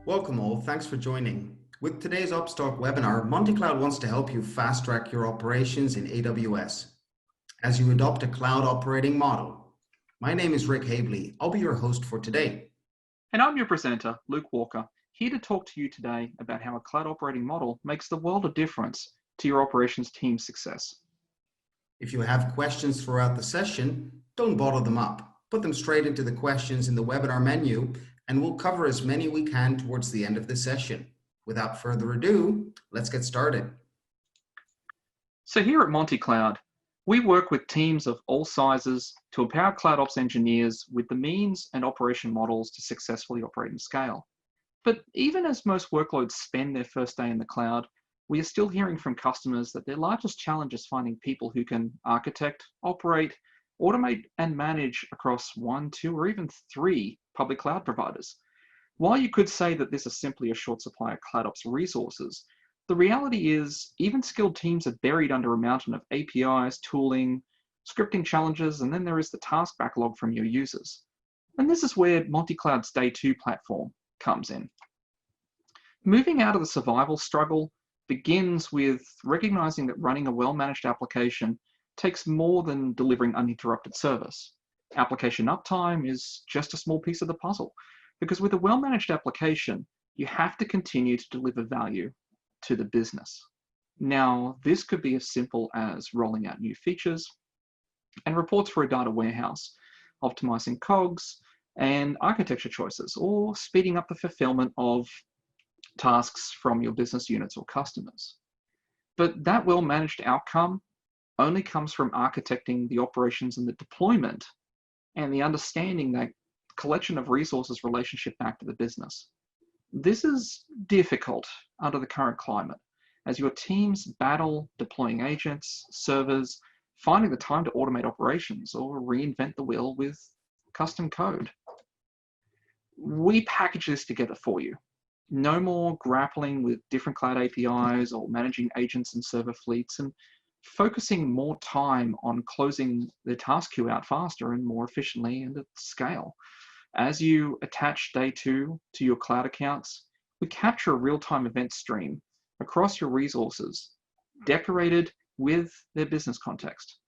Welcome all, thanks for joining. With today's OpsTalk webinar, MontyCloud wants to help you fast-track your operations in AWS as you adopt a cloud operating model. My name is Rick Habley. I'll be your host for today. And I'm your presenter, Luke Walker, here to talk to you today about how a cloud operating model makes the world of difference to your operations team's success. If you have questions throughout the session, don't bottle them up. Put them straight into the questions in the webinar menu, and we'll cover as many we can towards the end of the session. Without further ado, let's get started. So here at MontyCloud, we work with teams of all sizes to empower CloudOps engineers with the means and operation models to successfully operate and scale. But even as most workloads spend their first day in the cloud, we are still hearing from customers that their largest challenge is finding people who can architect, operate, automate, and manage across 1, 2, or even 3 public cloud providers. While you could say that this is simply a short supply of CloudOps resources, the reality is even skilled teams are buried under a mountain of APIs, tooling, scripting challenges, and then there is the task backlog from your users. And this is where MontyCloud's Day 2 platform comes in. Moving out of the survival struggle begins with recognizing that running a well-managed application takes more than delivering uninterrupted service. Application uptime is just a small piece of the puzzle, because with a well-managed application, you have to continue to deliver value to the business. Now, this could be as simple as rolling out new features and reports for a data warehouse, optimizing COGS and architecture choices, or speeding up the fulfillment of tasks from your business units or customers. But that well-managed outcome only comes from architecting the operations and the deployment and the understanding that collection of resources relationship back to the business. This is difficult under the current climate as your teams battle deploying agents, servers, finding the time to automate operations or reinvent the wheel with custom code. We package this together for you. No more grappling with different cloud APIs or managing agents and server fleets, and focusing more time on closing the task queue out faster and more efficiently and at scale. As you attach Day 2 to your cloud accounts, we capture a real-time event stream across your resources, decorated with their business context.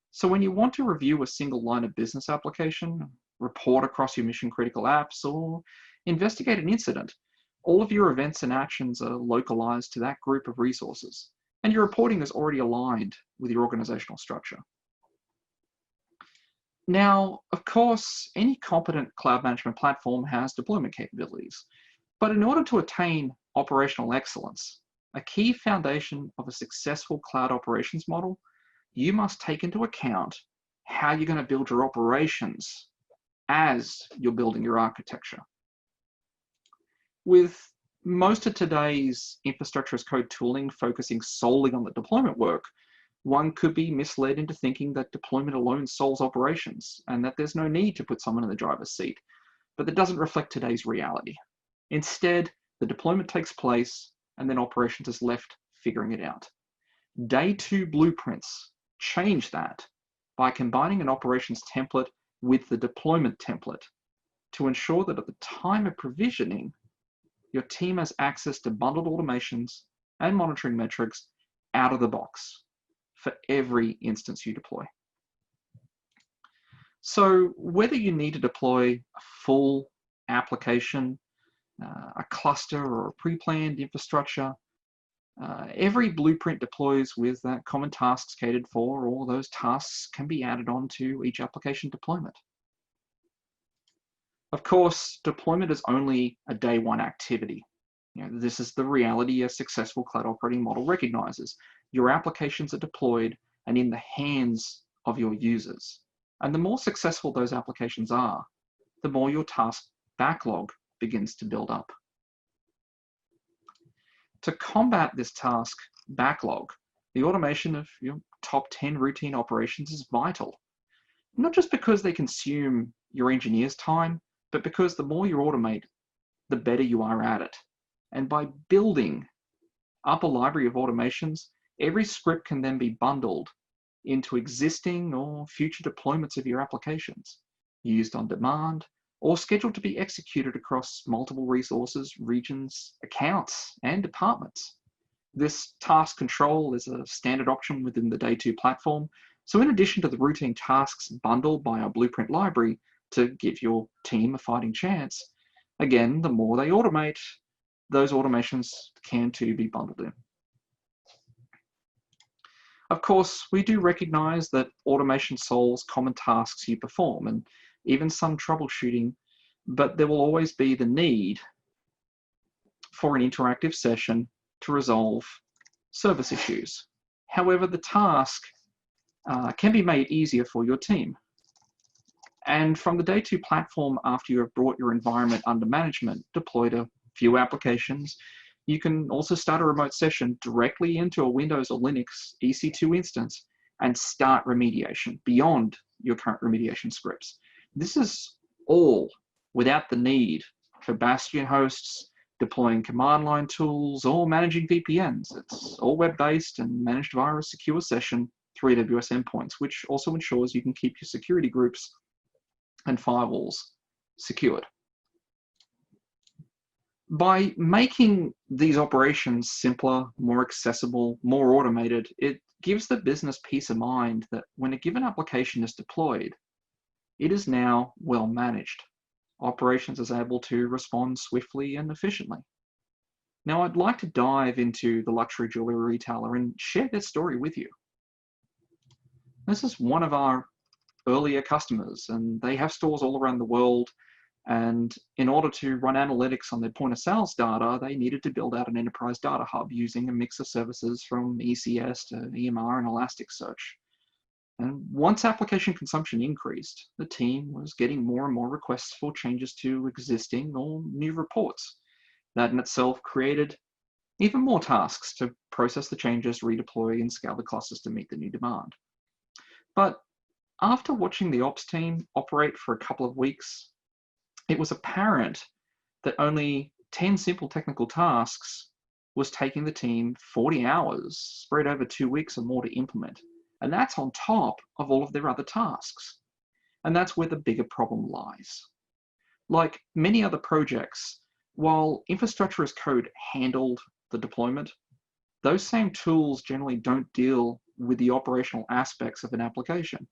So when you want to review a single line of business application, report across your mission-critical apps, or investigate an incident, all of your events and actions are localized to that group of resources, and your reporting is already aligned with your organizational structure. Now, of course, any competent cloud management platform has deployment capabilities, but in order to attain operational excellence, a key foundation of a successful cloud operations model, you must take into account how you're going to build your operations as you're building your architecture. With most of today's infrastructure as code tooling focusing solely on the deployment work, one could be misled into thinking that deployment alone solves operations and that there's no need to put someone in the driver's seat. But that doesn't reflect today's reality. Instead, the deployment takes place and then operations is left figuring it out. Day 2 blueprints change that by combining an operations template with the deployment template to ensure that at the time of provisioning, your team has access to bundled automations and monitoring metrics out of the box for every instance you deploy. So whether you need to deploy a full application, a cluster, or a pre-planned infrastructure, every blueprint deploys with common tasks catered for, or those tasks can be added on to each application deployment. Of course, deployment is only a day 1 activity. This is the reality a successful cloud operating model recognizes. Your applications are deployed and in the hands of your users. And the more successful those applications are, the more your task backlog begins to build up. To combat this task backlog, the automation of your top 10 routine operations is vital. Not just because they consume your engineers' time, but because the more you automate, the better you are at it. And by building up a library of automations, every script can then be bundled into existing or future deployments of your applications, used on demand, or scheduled to be executed across multiple resources, regions, accounts, and departments. This task control is a standard option within the Day 2 platform. So in addition to the routine tasks bundled by our Blueprint library to give your team a fighting chance, again, the more they automate, those automations can too be bundled in. Of course, we do recognize that automation solves common tasks you perform and even some troubleshooting, but there will always be the need for an interactive session to resolve service issues. However, the task can be made easier for your team. And from the Day 2 platform, after you have brought your environment under management, deployed a few applications, you can also start a remote session directly into a Windows or Linux EC2 instance and start remediation beyond your current remediation scripts. This is all without the need for Bastion hosts, deploying command line tools, or managing VPNs. It's all web-based and managed via a secure session through AWS endpoints, which also ensures you can keep your security groups and firewalls secured. By making these operations simpler, more accessible, more automated, it gives the business peace of mind that when a given application is deployed, it is now well managed. Operations is able to respond swiftly and efficiently. Now, I'd like to dive into the luxury jewelry retailer and share their story with you. This is one of our earlier customers, and they have stores all around the world. And in order to run analytics on their point of sales data, they needed to build out an enterprise data hub using a mix of services from ECS to EMR and Elasticsearch. And once application consumption increased, the team was getting more and more requests for changes to existing or new reports. That in itself created even more tasks to process the changes, redeploy, and scale the clusters to meet the new demand. But after watching the ops team operate for a couple of weeks, it was apparent that only 10 simple technical tasks was taking the team 40 hours spread over 2 weeks or more to implement. And that's on top of all of their other tasks. And that's where the bigger problem lies. Like many other projects, while infrastructure as code handled the deployment, those same tools generally don't deal with the operational aspects of an application.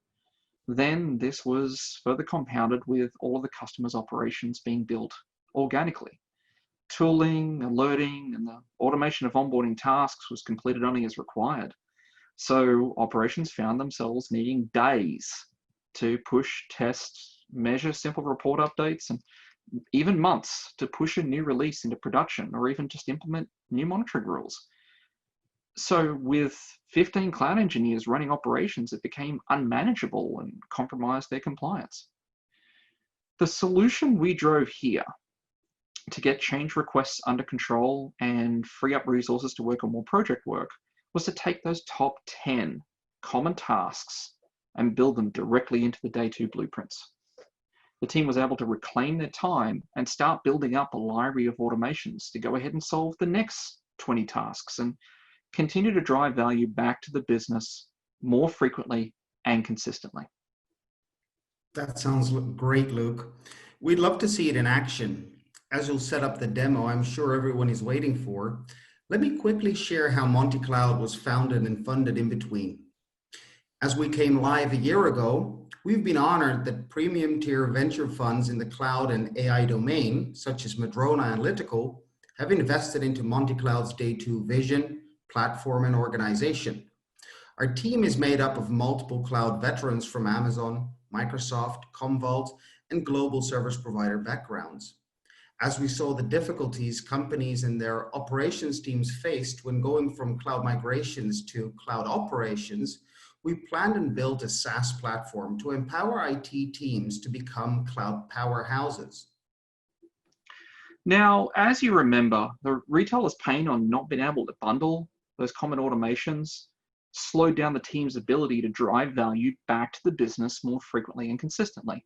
Then this was further compounded with all of the customers' operations being built organically. Tooling, alerting, and the automation of onboarding tasks was completed only as required. So operations found themselves needing days to push, test, measure simple report updates, and even months to push a new release into production or even just implement new monitoring rules. So with 15 cloud engineers running operations, it became unmanageable and compromised their compliance. The solution we drove here to get change requests under control and free up resources to work on more project work was to take those top 10 common tasks and build them directly into the Day 2 blueprints. The team was able to reclaim their time and start building up a library of automations to go ahead and solve the next 20 tasks and continue to drive value back to the business more frequently and consistently. That sounds great, Luke. We'd love to see it in action. As you'll set up the demo I'm sure everyone is waiting for, let me quickly share how MontyCloud was founded and funded in between. As we came live a year ago, we've been honored that premium tier venture funds in the cloud and AI domain, such as Madrona Analytical, have invested into MontyCloud's Day 2 vision, platform, and organization. Our team is made up of multiple cloud veterans from Amazon, Microsoft, Commvault, and global service provider backgrounds. As we saw the difficulties companies and their operations teams faced when going from cloud migrations to cloud operations, we planned and built a SaaS platform to empower IT teams to become cloud powerhouses. Now, as you remember, the retailer's pain on not being able to bundle those common automations slowed down the team's ability to drive value back to the business more frequently and consistently.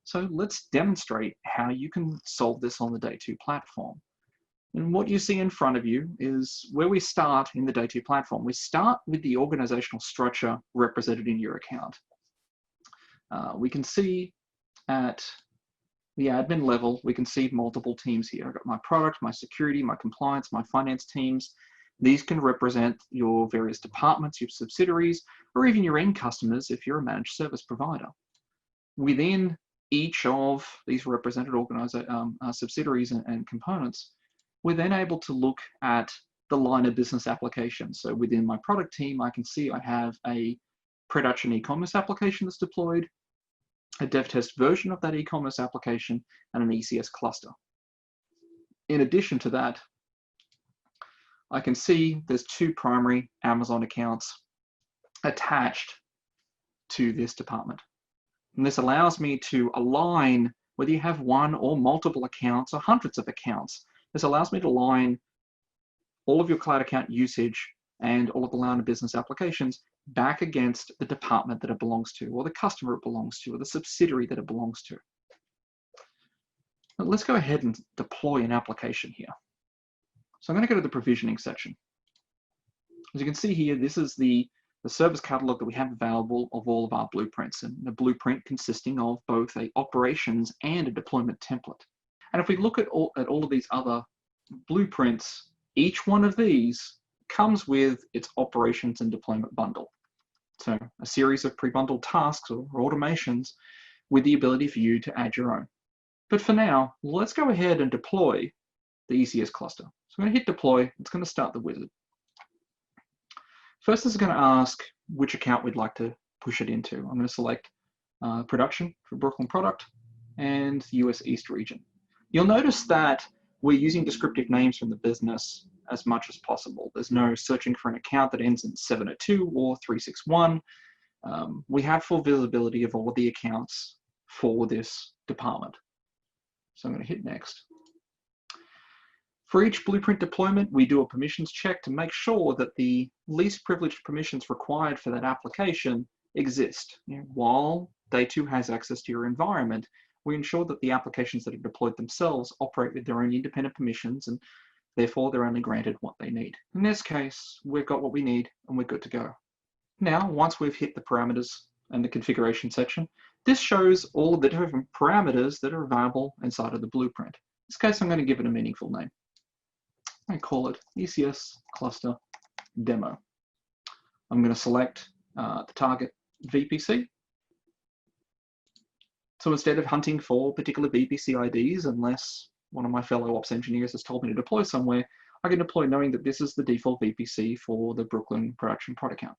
So let's demonstrate how you can solve this on the Day 2 platform. And what you see in front of you is where we start in the Day 2 platform. We start with the organizational structure represented in your account. We can see at the admin level, we can see multiple teams here. I've got my product, my security, my compliance, my finance teams. These can represent your various departments, your subsidiaries, or even your end customers if you're a managed service provider. Within each of these represented subsidiaries and components, we're then able to look at the line of business application. So within my product team, I can see I have a production e-commerce application that's deployed, a dev test version of that e-commerce application, and an ECS cluster. In addition to that, I can see there's 2 primary Amazon accounts attached to this department. And this allows me to align whether you have 1 or multiple accounts or hundreds of accounts. This allows me to align all of your cloud account usage and all of the line of business applications back against the department that it belongs to, or the customer it belongs to, or the subsidiary that it belongs to. But let's go ahead and deploy an application here. So I'm going to go to the provisioning section. As you can see here, this is the service catalog that we have available of all of our blueprints, and the blueprint consisting of both a operations and a deployment template. And if we look at all of these other blueprints, each one of these comes with its operations and deployment bundle. So a series of pre-bundled tasks or automations with the ability for you to add your own. But for now, let's go ahead and deploy the ECS cluster. So I'm going to hit deploy. It's going to start the wizard. First, this is going to ask which account we'd like to push it into. I'm going to select production for Brooklyn product and US East region. You'll notice that we're using descriptive names from the business as much as possible. There's no searching for an account that ends in 702 or 361. We have full visibility of all of the accounts for this department. So I'm going to hit next. For each blueprint deployment, we do a permissions check to make sure that the least privileged permissions required for that application exist. While Day 2 has access to your environment, we ensure that the applications that are deployed themselves operate with their own independent permissions, and therefore they're only granted what they need. In this case, we've got what we need and we're good to go. Now, once we've hit the parameters and the configuration section, this shows all of the different parameters that are available inside of the blueprint. In this case, I'm going to give it a meaningful name. I call it ECS cluster demo. I'm going to select the target VPC. So instead of hunting for particular VPC IDs, unless one of my fellow ops engineers has told me to deploy somewhere, I can deploy knowing that this is the default VPC for the Brooklyn production prod account.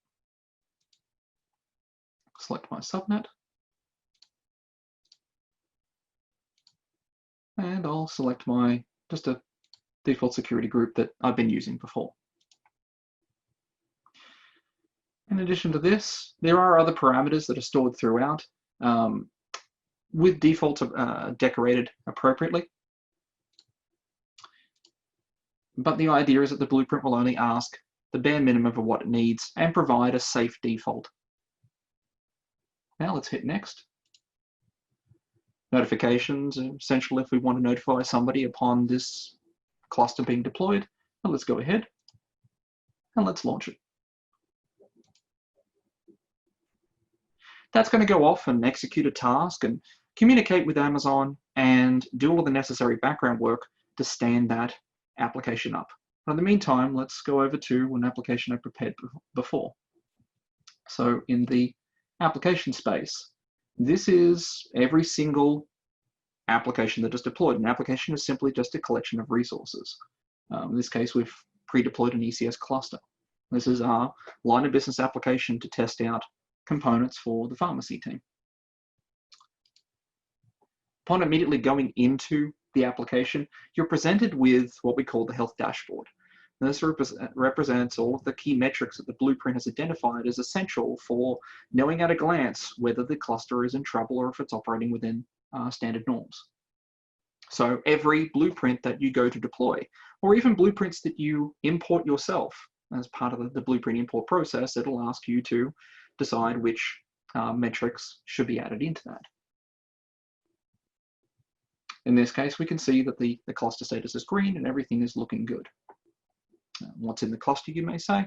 Select my subnet. And I'll select my, just a default security group that I've been using before. In addition to this, there are other parameters that are stored throughout with defaults decorated appropriately. But the idea is that the blueprint will only ask the bare minimum of what it needs and provide a safe default. Now let's hit next. Notifications are essential if we want to notify somebody upon this cluster being deployed. And let's go ahead and let's launch it. That's going to go off and execute a task and communicate with Amazon and do all of the necessary background work to stand that application up. But in the meantime, let's go over to an application I prepared before. So in the application space, this is every single application that is deployed. An application is simply just a collection of resources. In this case, we've pre-deployed an ECS cluster. This is our line of business application to test out components for the pharmacy team. Upon immediately going into the application, you're presented with what we call the health dashboard. And this represents all of the key metrics that the blueprint has identified as essential for knowing at a glance whether the cluster is in trouble or if it's operating within standard norms. So every blueprint that you go to deploy, or even blueprints that you import yourself as part of the blueprint import process, it'll ask you to decide which metrics should be added into that. In this case, we can see that the cluster status is green and everything is looking good. What's in the cluster, you may say? I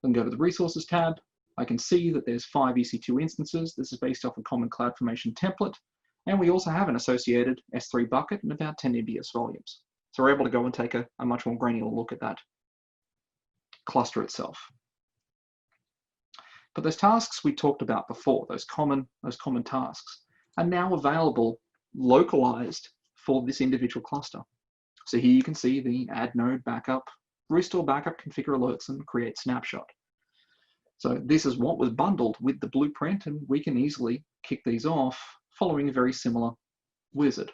can go to the Resources tab. I can see that there's 5 EC2 instances. This is based off a common CloudFormation template. And we also have an associated S3 bucket and about 10 EBS volumes. So we're able to go and take a much more granular look at that cluster itself. But those tasks we talked about before, those common tasks, are now available localized for this individual cluster. So here you can see the add node backup, restore backup, configure alerts, and create snapshot. So this is what was bundled with the blueprint, and we can easily kick these off following a very similar wizard.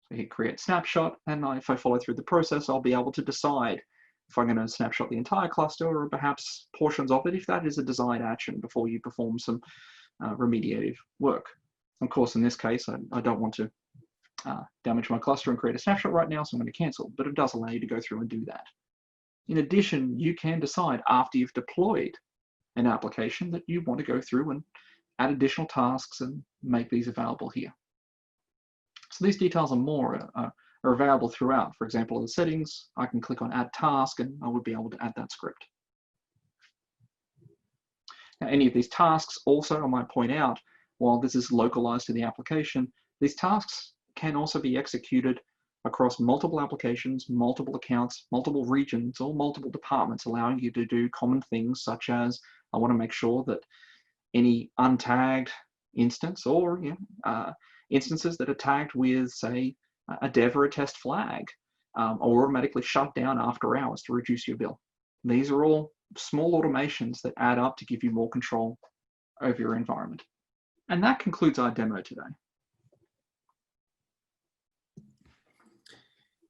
So hit create snapshot, and if I follow through the process, I'll be able to decide if I'm going to snapshot the entire cluster or perhaps portions of it, if that is a desired action before you perform some remediative work. Of course, in this case, I don't want to damage my cluster and create a snapshot right now, so I'm going to cancel, but it does allow you to go through and do that. In addition, you can decide after you've deployed an application that you want to go through and add additional tasks and make these available here. So these details and more are available throughout. For example, in the settings, I can click on add task and I would be able to add that script. Now, any of these tasks also, I might point out, while this is localized to the application, these tasks can also be executed across multiple applications, multiple accounts, multiple regions, or multiple departments, allowing you to do common things such as, I want to make sure that any untagged instance or instances that are tagged with, say, a dev or a test flag are automatically shut down after hours to reduce your bill. These are all small automations that add up to give you more control over your environment. And that concludes our demo today.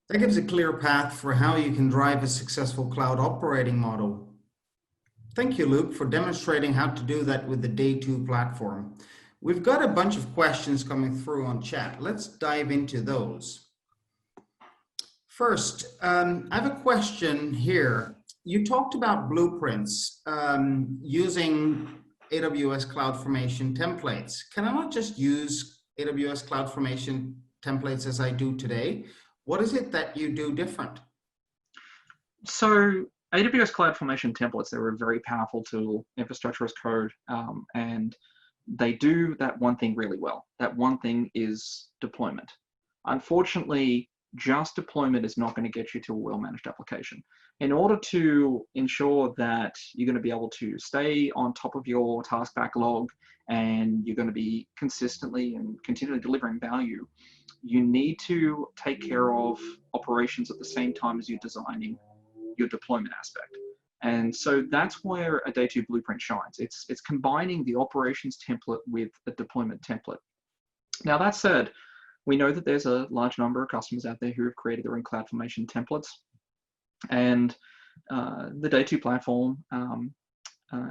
That gives a clear path for how you can drive a successful cloud operating model. Thank you, Luke, for demonstrating how to do that with the Day 2 platform. We've got a bunch of questions coming through on chat. Let's dive into those. First, I have a question here. You talked about blueprints using AWS CloudFormation templates. Can I not just use AWS CloudFormation templates as I do today? What is it that you do different? So AWS CloudFormation templates, they're a very powerful tool, infrastructure as code, and they do that one thing really well. That one thing is deployment. Unfortunately, just deployment is not going to get you to a well-managed application. In order to ensure that you're going to be able to stay on top of your task backlog and you're going to be consistently and continually delivering value, you need to take care of operations at the same time as you're designing your deployment aspect. And so that's where a Day 2 blueprint shines. It's combining the operations template with a deployment template. Now, that said, we know that there's a large number of customers out there who have created their own CloudFormation templates. And the Day 2 platform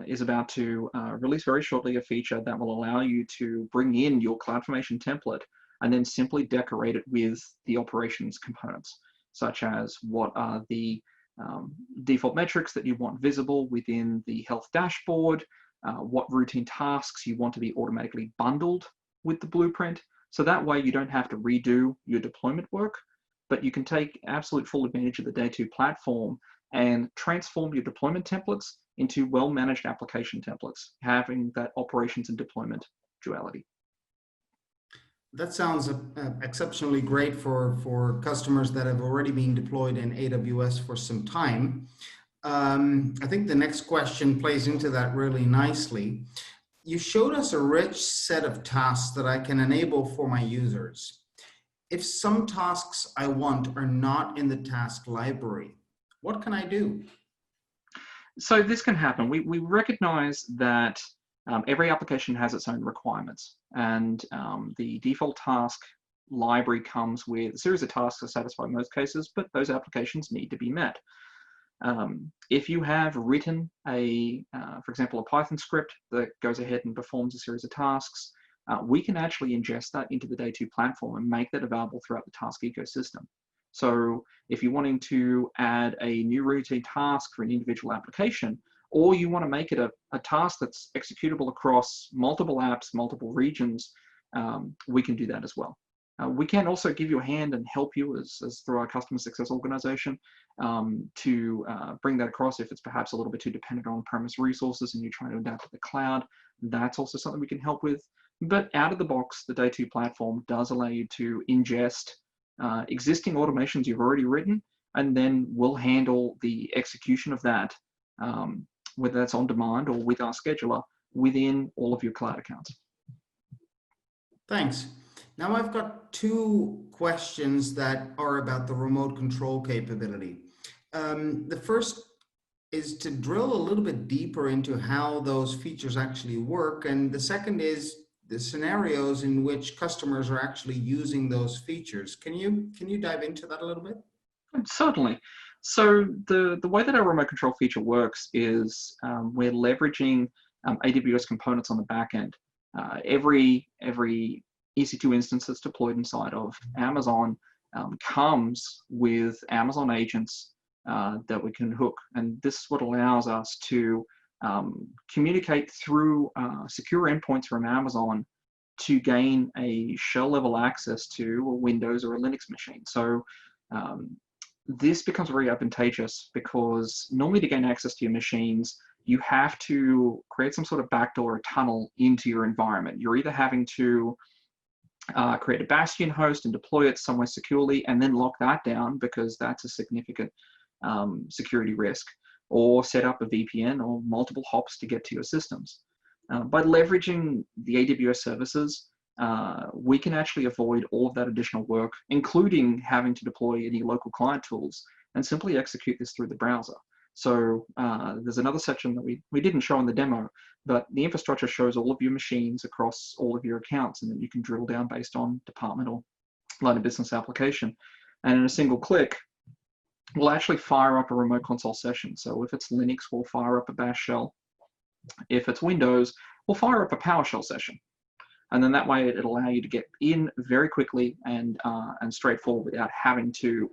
is about to release very shortly a feature that will allow you to bring in your CloudFormation template and then simply decorate it with the operations components, such as what are the default metrics that you want visible within the health dashboard, what routine tasks you want to be automatically bundled with the blueprint. So that way you don't have to redo your deployment work, but you can take absolute full advantage of the Day 2 platform and transform your deployment templates into well-managed application templates, having that operations and deployment duality. That sounds exceptionally great for customers that have already been deployed in AWS for some time. I think the next question plays into that really nicely. You showed us a rich set of tasks that I can enable for my users. If some tasks I want are not in the task library, what can I do? So this can happen. We recognize that every application has its own requirements, and the default task library comes with a series of tasks to satisfy most cases, but those applications need to be met. If you have written for example, a Python script that goes ahead and performs a series of tasks, we can actually ingest that into the Day 2 platform and make that available throughout the task ecosystem. So if you're wanting to add a new routine task for an individual application, or you want to make it a task that's executable across multiple apps, multiple regions, we can do that as well. We can also give you a hand and help you as through our customer success organization to bring that across if it's perhaps a little bit too dependent on on-premise resources and you're trying to adapt to the cloud. That's also something we can help with. But out of the box, the Day 2 platform does allow you to ingest existing automations you've already written, and then we'll handle the execution of that, whether that's on demand or with our scheduler, within all of your cloud accounts. Thanks. Now I've got two questions that are about the remote control capability. The first is to drill a little bit deeper into how those features actually work. And the second is the scenarios in which customers are actually using those features. Can you dive into that a little bit? Certainly. So the way that our remote control feature works is we're leveraging AWS components on the back end. Every EC2 instance that's deployed inside of Amazon comes with Amazon agents that we can hook. And this is what allows us to communicate through secure endpoints from Amazon to gain a shell level access to a Windows or a Linux machine. So this becomes very advantageous because normally to gain access to your machines, you have to create some sort of backdoor or tunnel into your environment. You're either having to create a bastion host and deploy it somewhere securely and then lock that down because that's a significant security risk, or set up a VPN or multiple hops to get to your systems. By leveraging the AWS services, we can actually avoid all of that additional work, including having to deploy any local client tools, and simply execute this through the browser. So there's another section that we didn't show in the demo, but the infrastructure shows all of your machines across all of your accounts, and then you can drill down based on department or line of business application. And in a single click, we'll actually fire up a remote console session. So if it's Linux, we'll fire up a bash shell. If it's Windows, we'll fire up a PowerShell session. And then that way it'll allow you to get in very quickly and straightforward without having to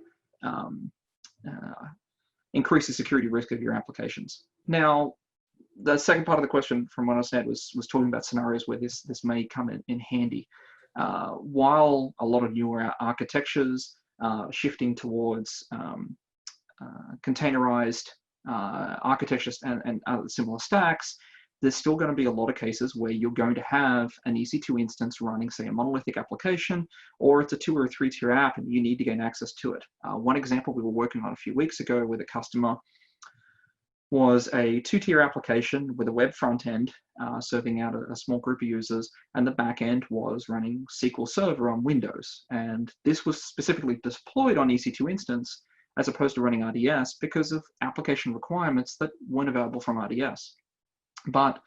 increase the security risk of your applications. Now, the second part of the question, from what I said, was talking about scenarios where this may come in handy. While a lot of newer architectures shifting towards containerized architectures and other similar stacks, there's still going to be a lot of cases where you're going to have an EC2 instance running, say, a monolithic application, or it's a 2 or 3 tier app and you need to gain access to it. One example we were working on a few weeks ago with a customer was a 2-tier application with a web front end serving out a small group of users, and the back end was running SQL Server on Windows. And this was specifically deployed on EC2 instance as opposed to running RDS because of application requirements that weren't available from RDS. But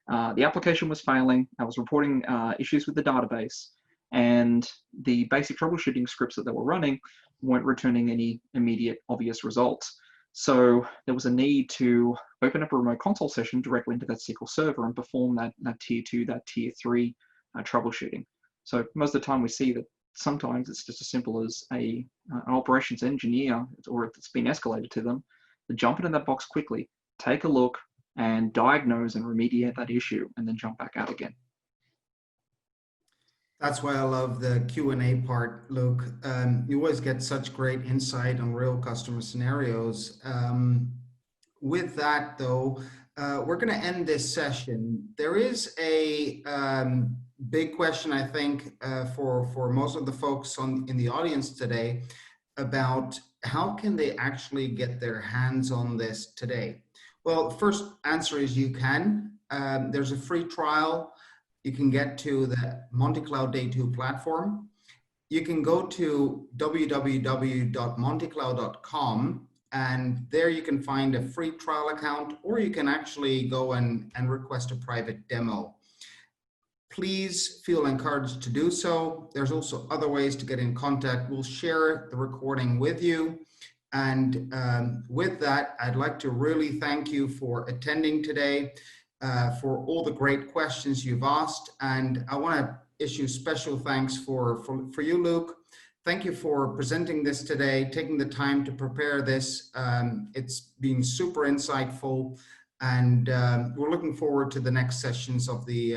the application was failing. I was reporting issues with the database, and the basic troubleshooting scripts that they were running weren't returning any immediate obvious results. So there was a need to open up a remote console session directly into that SQL Server and perform that tier 2, that tier 3 troubleshooting. So most of the time we see that sometimes it's just as simple as an operations engineer, or if it's been escalated to them, to jump into that box quickly, take a look, and diagnose and remediate that issue, and then jump back out again. That's why I love the Q&A part, Luke. You always get such great insight on real customer scenarios. With that, though, we're going to end this session. There is a big question, I think, for most of the folks in the audience today about how can they actually get their hands on this today. Well, the first answer is you can. There's a free trial. You can get to the MontyCloud Day 2 platform. You can go to www.montycloud.com, and there you can find a free trial account, or you can actually go and request a private demo. Please feel encouraged to do so. There's also other ways to get in contact. We'll share the recording with you. And with that, I'd like to really thank you for attending today, for all the great questions you've asked. And I want to issue special thanks for you, Luke. Thank you for presenting this today, taking the time to prepare this. It's been super insightful, and we're looking forward to the next sessions of the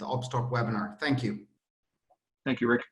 OpsTalk webinar. Thank you. Thank you, Rick.